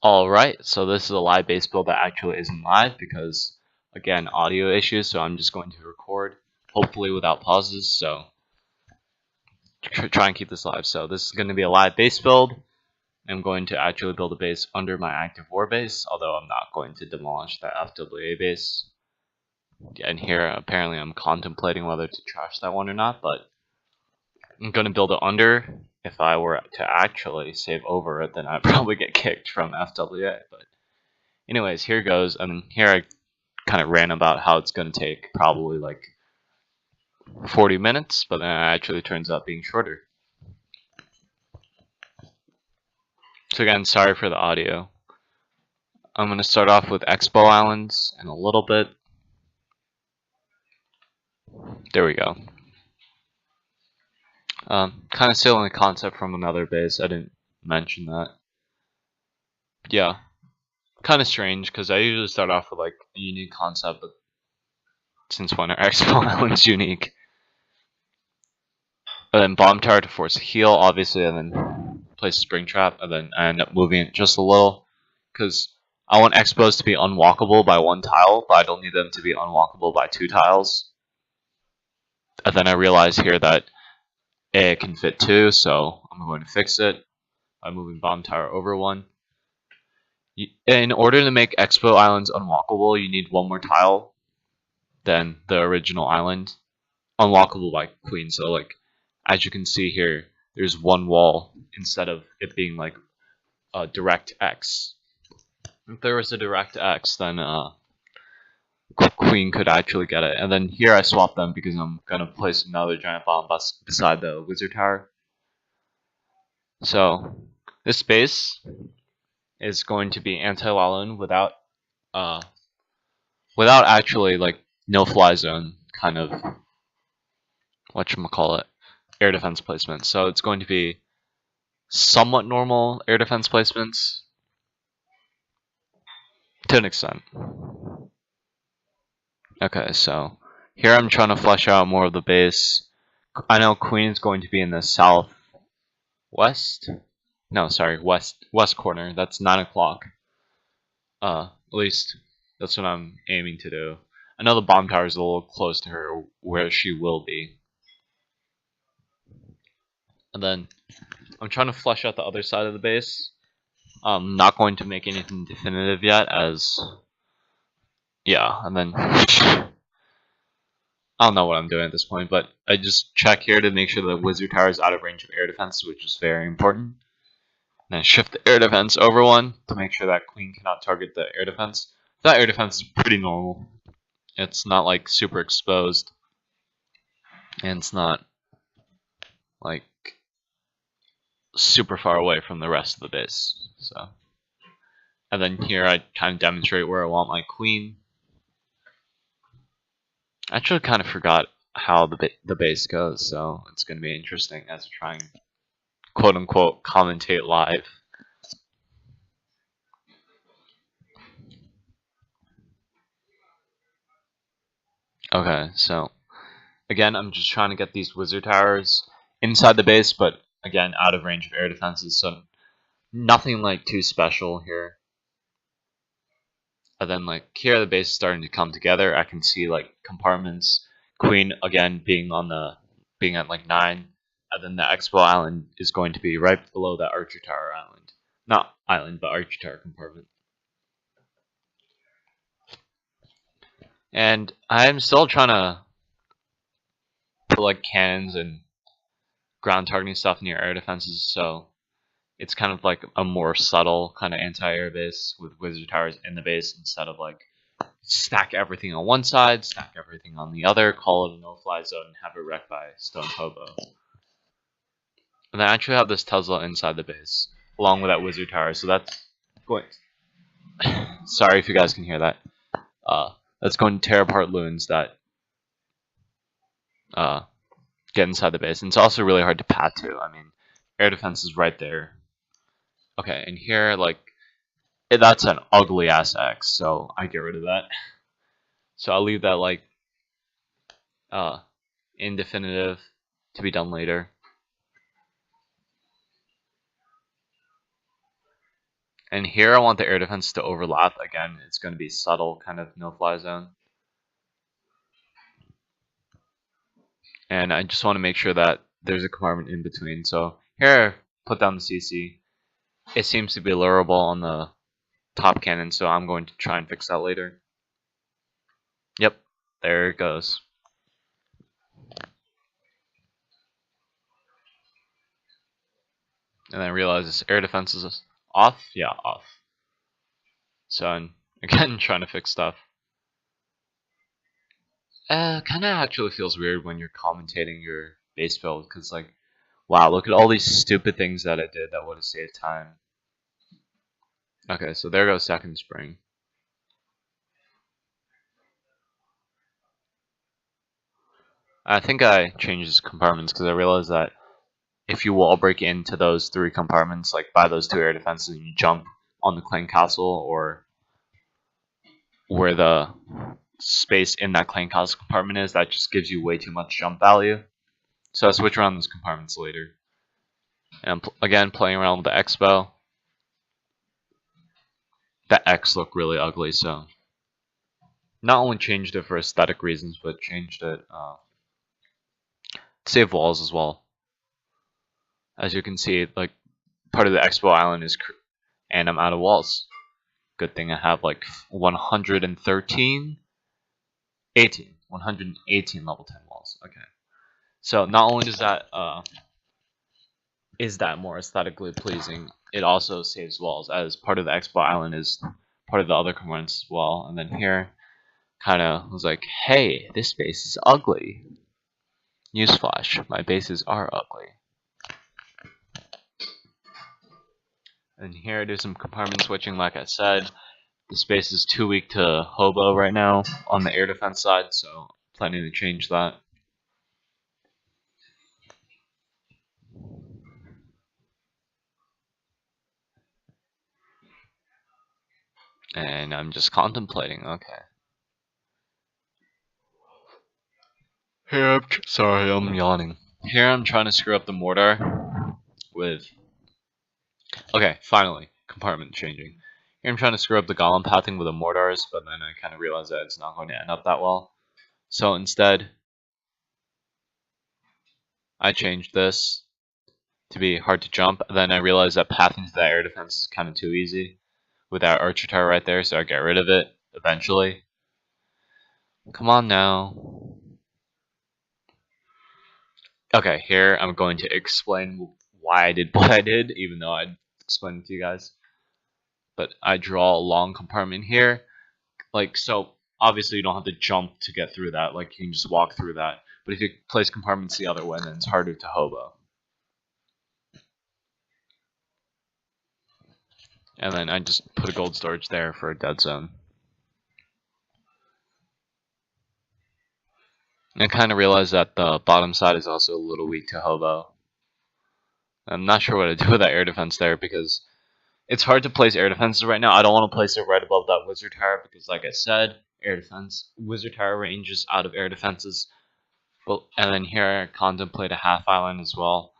Alright, so this is a live base build that actually isn't live because, again, audio issues, so I'm just going to record, hopefully without pauses, so try and keep this live. So this is going to be a live base build. I'm going to actually build a base under my active war base, although I'm not going to demolish that FWA base. And here, apparently I'm contemplating whether to trash that one or not, but I'm going to build it under. If I were to actually save over it, then I'd probably get kicked from FWA. But anyways, here goes. And here I kind of ran about how it's going to take probably like 40 minutes, but then it actually turns out being shorter. So again, sorry for the audio. I'm going to start off with Expo Islands in a little bit. There we go. Kind of stealing a concept from another base. I didn't mention that. But yeah, kind of strange because I usually start off with like a unique concept, but since when are Expo Islands unique? And then Bomb Tower to force a heal, obviously, and then place a Spring Trap, and then I end up moving it just a little because I want Expos to be unwalkable by one tile, but I don't need them to be unwalkable by 2 tiles. And then I realize here that it can fit 2, so I'm going to fix it by moving Bomb Tower over 1. In order to make Expo Islands unwalkable, you need 1 more tile than the original island. Unwalkable by Queen, so like, as you can see here, there's 1 wall instead of it being like a direct X. If there was a direct X, then Queen could actually get it. And then here I swap them because I'm going to place another giant bomb beside the Wizard Tower. So this base is going to be Anti-Lalo without actually like no fly zone kind of whatchamacallit air defense placement. So it's going to be somewhat normal air defense placements to an extent. Okay, so here I'm trying to flesh out more of the base. I know Queen's going to be in the southwest. No, sorry, west corner. That's 9 o'clock. At least that's what I'm aiming to do. I know the bomb tower is a little close to her, where she will be. And then I'm trying to flesh out the other side of the base. I'm not going to make anything definitive yet, as yeah, and then I don't know what I'm doing at this point, but I just check here to make sure the Wizard Tower is out of range of air defense, which is very important. And then shift the air defense over 1 to make sure that Queen cannot target the air defense. That air defense is pretty normal. It's not like super exposed, and it's not like super far away from the rest of the base. So, and then here I kind of demonstrate where I want my Queen. I actually kind of forgot how the base goes, so it's going to be interesting as I try and quote unquote commentate live. Okay, so again, I'm just trying to get these Wizard Towers inside the base, but again, out of range of air defenses, so nothing like too special here. And then like here, the base is starting to come together. I can see like compartments. Queen again being at like 9, and then the Expo Island is going to be right below that Archer Tower island. Not island, but Archer Tower compartment. And I'm still trying to put like cannons and ground targeting stuff near air defenses, so it's kind of like a more subtle kind of anti-air base with Wizard Towers in the base instead of like stack everything on one side, stack everything on the other, call it a no-fly zone, and have it wrecked by Stone Hobo. And I actually have this Tesla inside the base, along with that Wizard Tower, so that's going... Sorry if you guys can hear that. That's going to tear apart loons that get inside the base. And it's also really hard to path to. I mean, air defense is right there. Okay, and here, like, that's an ugly ass X, so I get rid of that. So I'll leave that like indefinitive to be done later. And here I want the air defense to overlap. Again, it's going to be subtle, kind of no-fly zone. And I just want to make sure that there's a compartment in between. So here, put down the CC. It seems to be lurable on the top cannon, so I'm going to try and fix that later. Yep, there it goes. And then I realize this air defense is off. Yeah, off. So I'm again trying to fix stuff. Kind of actually feels weird when you're commentating your base build, because like, wow, look at all these stupid things that I did that would have saved time. Okay, so there goes second spring. I think I changed these compartments because I realized that if you wall break into those 3 compartments, like by those 2 air defenses, and you jump on the clan castle or where the space in that clan castle compartment is, that just gives you way too much jump value. So I switch around those compartments later. And again, playing around with the Expo. The X looked really ugly, so not only changed it for aesthetic reasons, but changed it to save walls as well. As you can see, like part of the Expo Island is, and I'm out of walls. Good thing I have like 118 level 10 walls. Okay, so not only does that is that more aesthetically pleasing, it also saves walls, as part of the Expo Island is part of the other components as well. And then here, kind of was like, hey, this base is ugly. Newsflash, my bases are ugly. And here I do some compartment switching, like I said. The space is too weak to hobo right now on the air defense side, so planning to change that. And I'm just contemplating, okay. Here, sorry, I'm yawning. Here I'm trying to screw up the mortar with... Okay, finally, compartment changing. Here I'm trying to screw up the golem pathing with the mortars, but then I kind of realized that it's not going to end up that well. So instead, I changed this to be hard to jump. Then I realized that pathing to that air defense is kind of too easy with that archer tower right there, so I get rid of it eventually. Come on now. Okay, here I'm going to explain why I did what I did, even though I explained it to you guys. But I draw a long compartment here. Like, so obviously you don't have to jump to get through that. Like, you can just walk through that. But if you place compartments the other way, then it's harder to hobo. And then I just put a gold storage there for a dead zone. And I kind of realized that the bottom side is also a little weak to hobo. I'm not sure what to do with that air defense there, because it's hard to place air defenses right now. I don't want to place it right above that wizard tower because, like I said, air defense, wizard tower ranges out of air defenses. Well, and then here I contemplate a half island as well.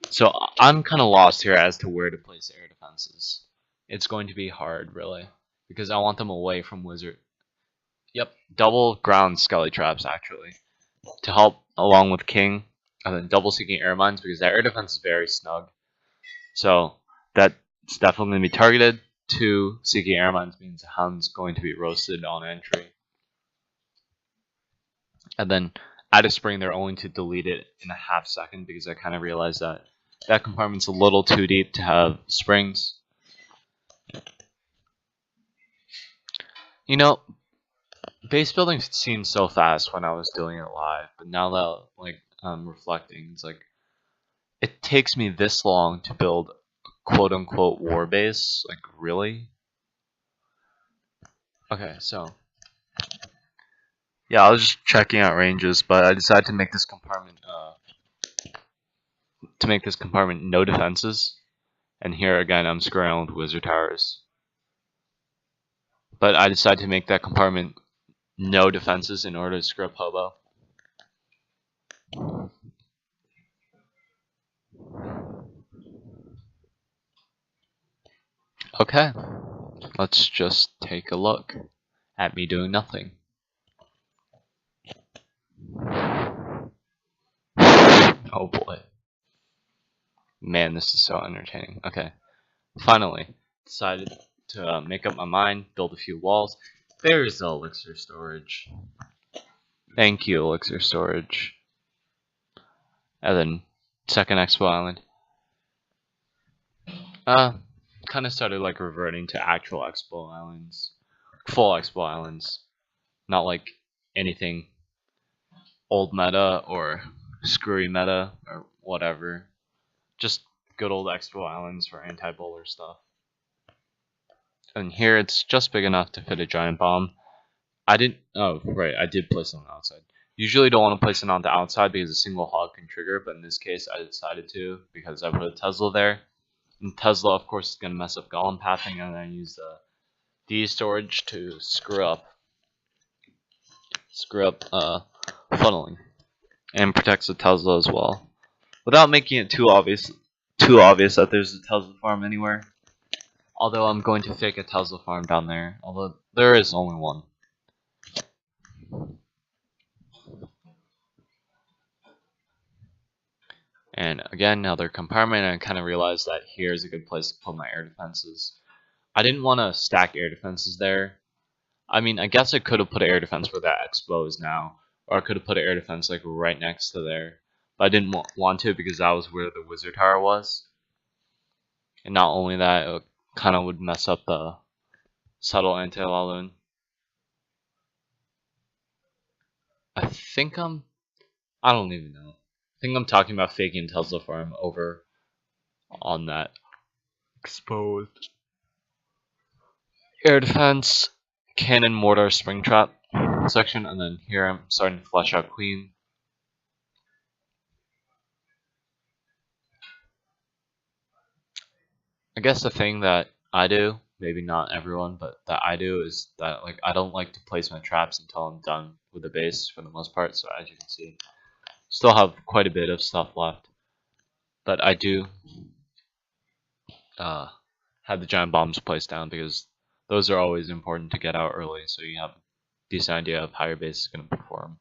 So I'm kind of lost here as to where to place air defenses. It's going to be hard, really, because I want them away from wizard. Yep, double ground skelly traps actually to help along with king, and then double seeking air mines because that air defense is very snug. So that's definitely going to be targeted. 2 seeking air mines means the hound's going to be roasted on entry. And then at a spring, they're only to delete it in a half second because I kind of realized that that compartment's a little too deep to have springs. You know, base building seemed so fast when I was doing it live, but now that like I'm reflecting, it's like it takes me this long to build a quote-unquote war base. Like, really? Okay, so yeah, I was just checking out ranges, but I decided to make this compartment no defenses. And here again, I'm screwing around with wizard towers. But I decided to make that compartment no defenses in order to screw up hobo. Okay, let's just take a look at me doing nothing. Oh boy. Man, this is so entertaining. Okay, finally, decided to make up my mind, build a few walls. There's the elixir storage. Thank you, elixir storage. And then, second expo island. Kind of started like reverting to actual expo islands. Full expo islands. Not like anything old meta or screwy meta or whatever. Just good old expo islands for anti-bowler stuff. And here it's just big enough to fit a giant bomb. I did place it on the outside. Usually don't want to place it on the outside because a single hog can trigger, but in this case I decided to because I put a Tesla there. And Tesla of course is going to mess up golem pathing, and then I use the D storage to screw up funneling. And protects the Tesla as well. Without making it too obvious that there's a Tesla farm anywhere. Although I'm going to fake a Tesla farm down there, although there is only one. And again, another compartment, and I kind of realized that here's a good place to put my air defenses. I didn't want to stack air defenses there. I mean, I guess I could have put an air defense where that expo is now, or I could have put an air defense like right next to there. But I didn't want to because that was where the wizard tower was. And not only that, it kind of would mess up the subtle Anti-Lalo. I don't even know. I think I'm talking about faking Tesla farm over on that exposed air defense, cannon, mortar, spring trap section, and then here I'm starting to flesh out queen. I guess the thing that I do, maybe not everyone, but that I do is that like I don't like to place my traps until I'm done with the base for the most part. So as you can see, still have quite a bit of stuff left, but I do have the giant bombs placed down because those are always important to get out early, so you have a decent idea of how your base is going to perform.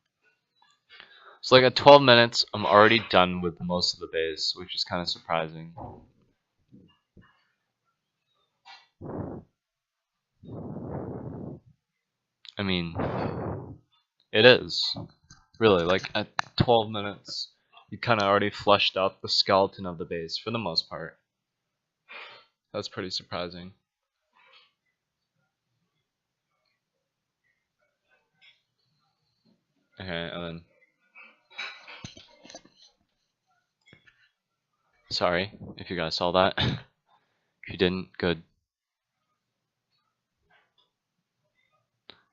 So like at 12 minutes, I'm already done with most of the base, which is kind of surprising. I mean, it is. Really, like at 12 minutes, you kind of already fleshed out the skeleton of the base for the most part. That's pretty surprising. Okay, and then sorry if you guys saw that. If you didn't, good.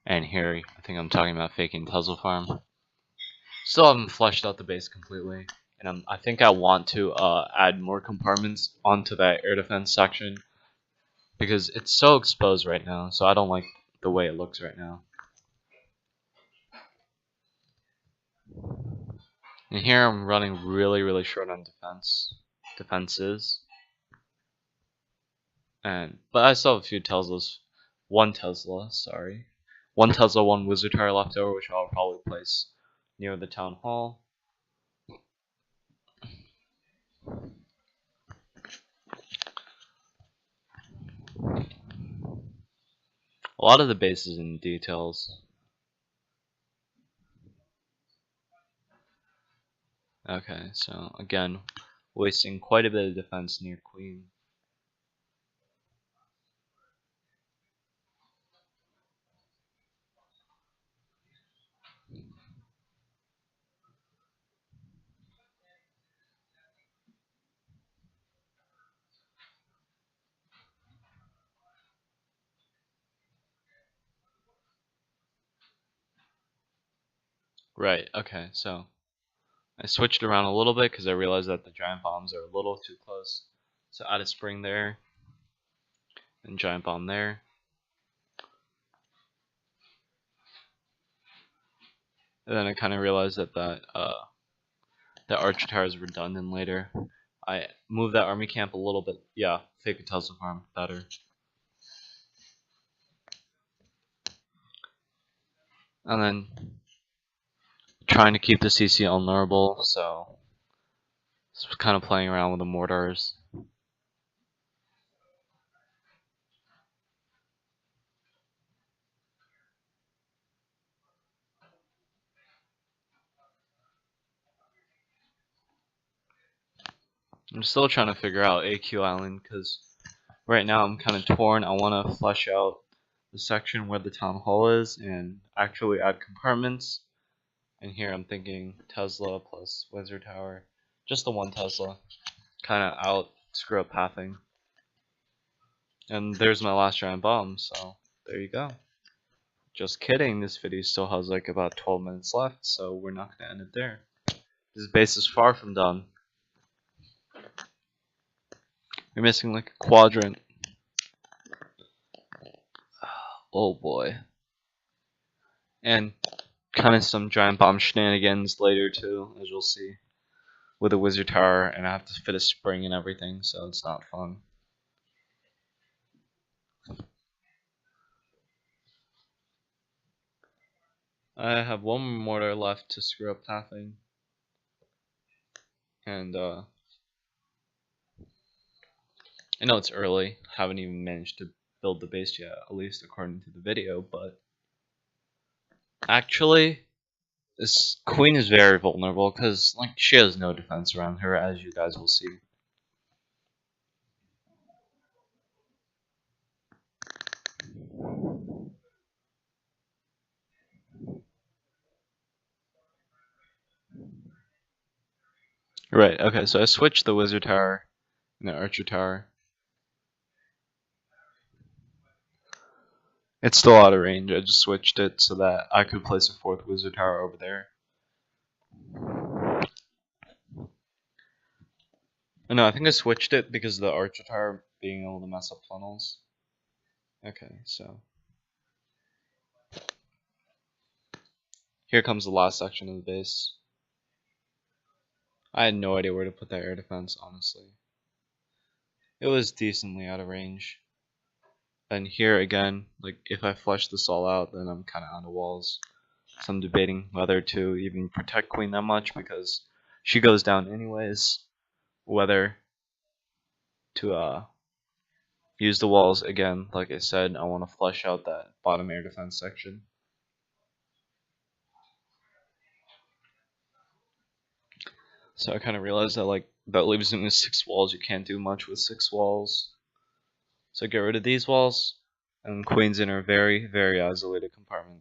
And here, I think I'm talking about faking Tesla farm. Still haven't fleshed out the base completely, and I think I want to add more compartments onto that air defense section because it's so exposed right now. So I don't like the way it looks right now. And here I'm running really short on defenses. But I still have a few Teslas. One Tesla, one wizard tower left over, which I'll probably place near the town hall. A lot of the base is in details. Okay, so again, wasting quite a bit of defense near queen. Right, okay, so I switched around a little bit because I realized that the giant bombs are a little too close. So add a spring there, and giant bomb there. And then I kind of realized that the archer tower is redundant later. I moved that army camp a little bit. Yeah, fake a Tesla farm, better. And then trying to keep the CC vulnerable, so it's kind of playing around with the mortars. I'm still trying to figure out AQ Island because right now I'm kind of torn. I want to flesh out the section where the town hall is and actually add compartments. And here I'm thinking Tesla plus Wizard Tower. Just the one Tesla. Kind of out, screw up pathing. And there's my last giant bomb, so there you go. Just kidding, this video still has like about 12 minutes left, so we're not going to end it there. This base is far from done. You're missing like a quadrant. Oh boy. And kind of some giant bomb shenanigans later too, as you'll see. With a wizard tower, and I have to fit a spring and everything, so it's not fun. I have one mortar left to screw up pathing. And I know it's early, haven't even managed to build the base yet, at least according to the video, but actually this queen is very vulnerable because like she has no defense around her, as you guys will see. Right, okay, so I switched the wizard tower and the archer tower. It's still out of range, I just switched it so that I could place a fourth wizard tower over there. No, I think I switched it because of the archer tower being able to mess up funnels. Okay, so here comes the last section of the base. I had no idea where to put that air defense, honestly. It was decently out of range. And here again, like if I flush this all out, then I'm kind of out of walls. So I'm debating whether to even protect queen that much because she goes down anyways. Whether to use the walls again. Like I said, I want to flush out that bottom air defense section. So I kind of realized that like that leaves me with 6 walls. You can't do much with 6 walls. So get rid of these walls, and queen's in her very, very isolated compartment.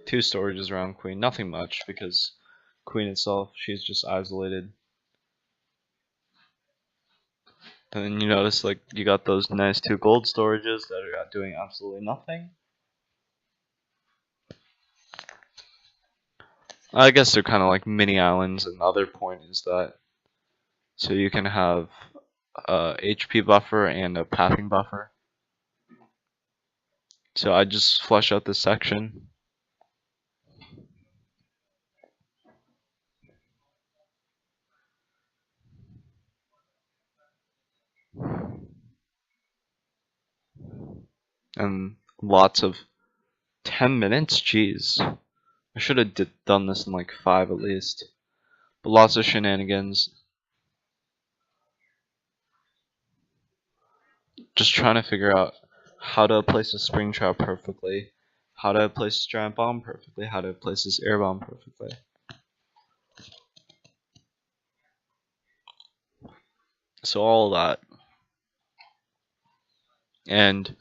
2 storages around queen, nothing much because queen itself, she's just isolated. And then you notice like you got those nice 2 gold storages that are doing absolutely nothing. I guess they're kind of like mini islands. Another point is that so you can have a HP buffer and a pathing buffer. So I just flush out this section. And lots of 10 minutes? Jeez. I should have done this in like 5 at least. But lots of shenanigans. Just trying to figure out how to place a spring trap perfectly, how to place a giant bomb perfectly, how to place this air bomb perfectly. So all of that. And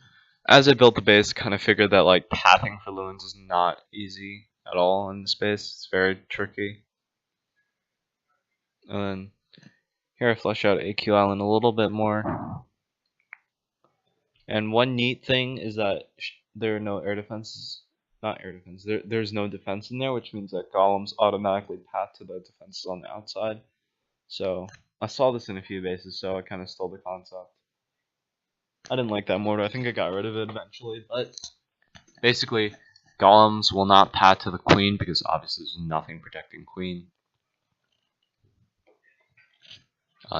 as I built the base, kind of figured that like pathing for loons is not easy at all in this base. It's very tricky. And then here I flesh out AQ Island a little bit more. And one neat thing is that there are no air defenses. Not air defense. There's no defense in there, which means that golems automatically path to the defenses on the outside. So I saw this in a few bases, so I kind of stole the concept. I didn't like that mortar. I think I got rid of it eventually, but basically, golems will not path to the queen because obviously there's nothing protecting queen.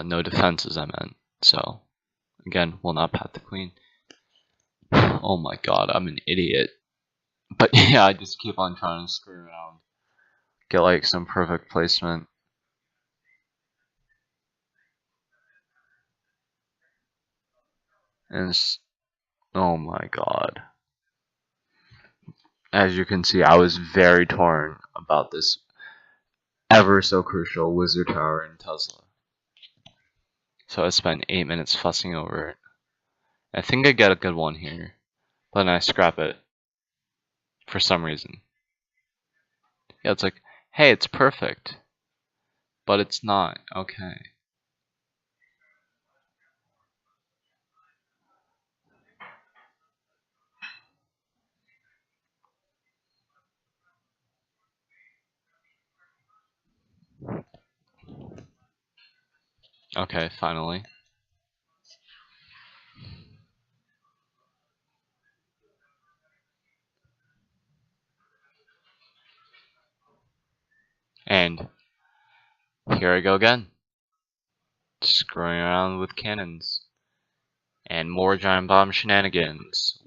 No defenses, I meant. So again, will not path the queen. Oh my god, I'm an idiot. But yeah, I just keep on trying to screw around. Get like some perfect placement. And oh my god. As you can see, I was very torn about this ever so crucial Wizard Tower in Tesla. So I spent 8 minutes fussing over it. I think I get a good one here, but then I scrap it for some reason. Yeah, it's like, hey, it's perfect, but it's not. Okay. Okay, finally. And here I go again. Screwing around with cannons. And more giant bomb shenanigans.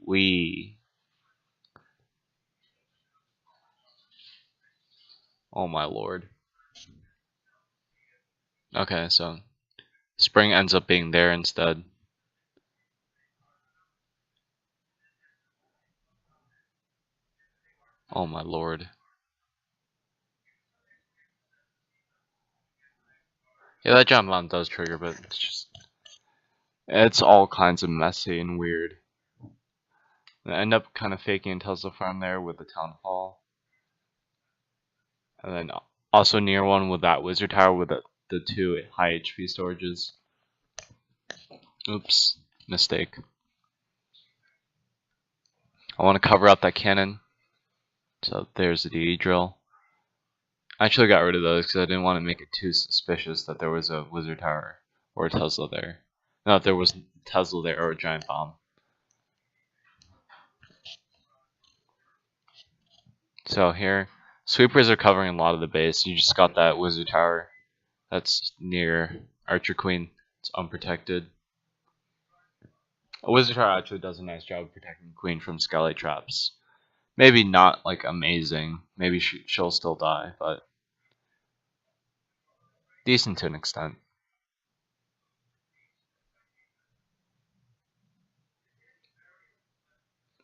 Oh my lord. Okay, so spring ends up being there instead. Oh my lord. Yeah, that giant bomb does trigger, but it's all kinds of messy and weird. I end up kind of faking a Tesla farm there with the town hall. And then also near one with that wizard tower with the 2 high HP storages. Oops, mistake. I want to cover up that cannon. So there's the DD drill. I actually got rid of those because I didn't want to make it too suspicious that there was a wizard tower or a Tesla there. No, if there was Tesla there or a giant bomb. So here, sweepers are covering a lot of the base. You just got that wizard tower that's near Archer Queen. It's unprotected. A wizard tower actually does a nice job of protecting the queen from skylight traps. Maybe not like amazing. Maybe she'll still die, but decent to an extent.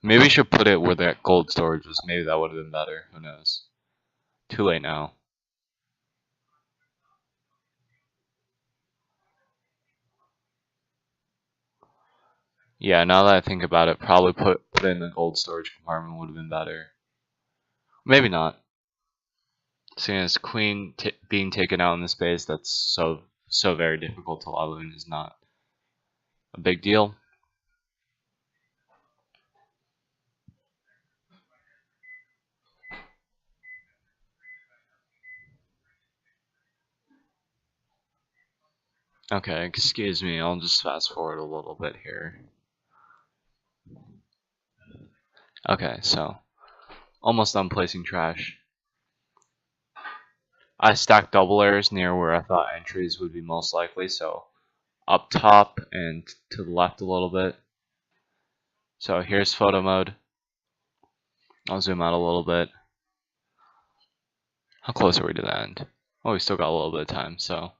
Maybe we should put it where that gold storage was. Maybe that would have been better. Who knows? Too late now. Yeah, now that I think about it, probably put it in the gold storage compartment would have been better. Maybe not. Seeing as queen being taken out in the space that's so very difficult to lalo in is not a big deal. Okay, excuse me, I'll just fast forward a little bit here. Okay, so almost done placing trash. I stacked double layers near where I thought entries would be most likely, so up top and to the left a little bit. So here's photo mode. I'll zoom out a little bit. How close are we to the end? Oh, we still got a little bit of time, so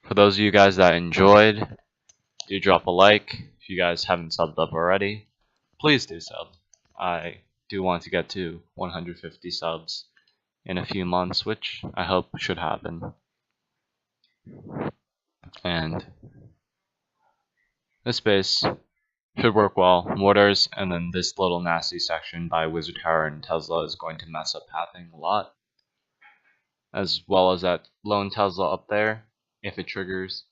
for those of you guys that enjoyed, do drop a like. If you guys haven't subbed up already, please do sub. I do want to get to 150 subs in a few months, which I hope should happen. And this base should work well. Mortars, and then this little nasty section by Wizard Tower and Tesla is going to mess up pathing a lot. As well as that lone Tesla up there, if it triggers.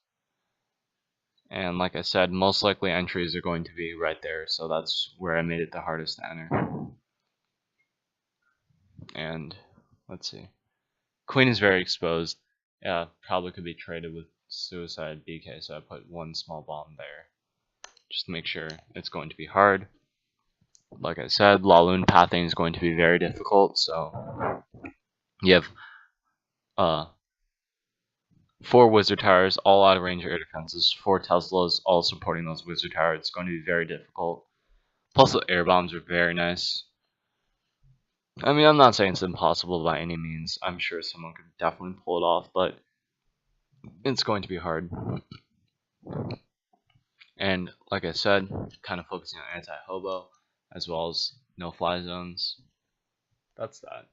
And like I said, most likely entries are going to be right there, so that's where I made it the hardest to enter. And let's see. Queen is very exposed. Yeah, probably could be traded with Suicide BK, so I put one small bomb there. Just to make sure it's going to be hard. Like I said, Laloon pathing is going to be very difficult, so you have 4 Wizard Towers, all out of range air defenses, 4 Teslas, all supporting those Wizard Towers. It's going to be very difficult. Plus the air bombs are very nice. I mean, I'm not saying it's impossible by any means. I'm sure someone could definitely pull it off, but it's going to be hard. And like I said, kind of focusing on anti-hobo as well as no-fly zones. That's that.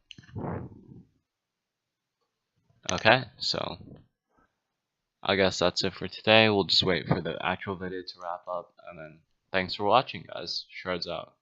Okay, so I guess that's it for today. We'll just wait for the actual video to wrap up, and then thanks for watching, guys. Shards out.